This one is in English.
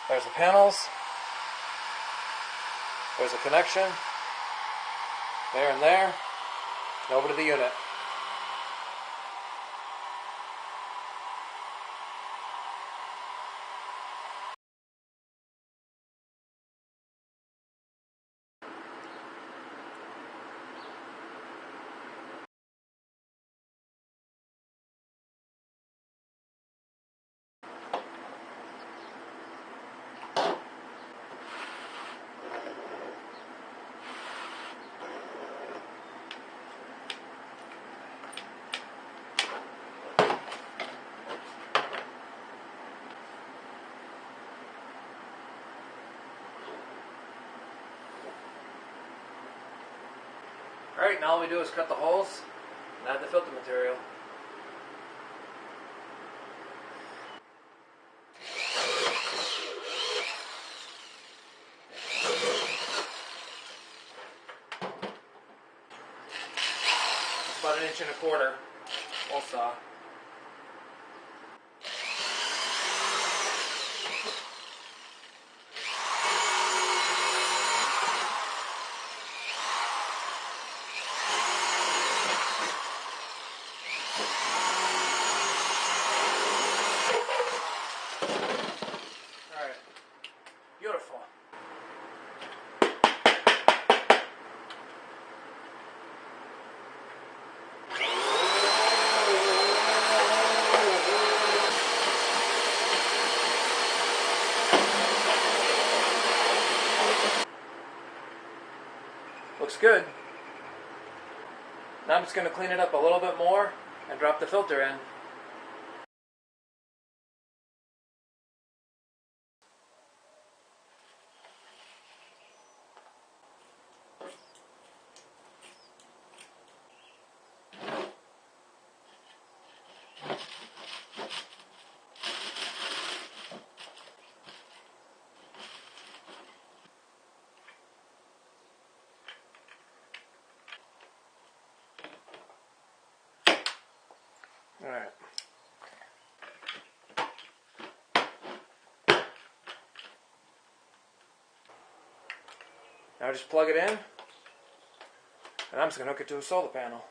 There's the panels. There's a connection. There and there. And over to the unit. Alright, now all we do is cut the holes and add the filter material. It's about 1.25 inches, hole saw. Beautiful. Looks good. Now I'm just going to clean it up a little bit more and drop the filter in. Alright. Now just plug it in, and I'm just going to hook it to a solar panel.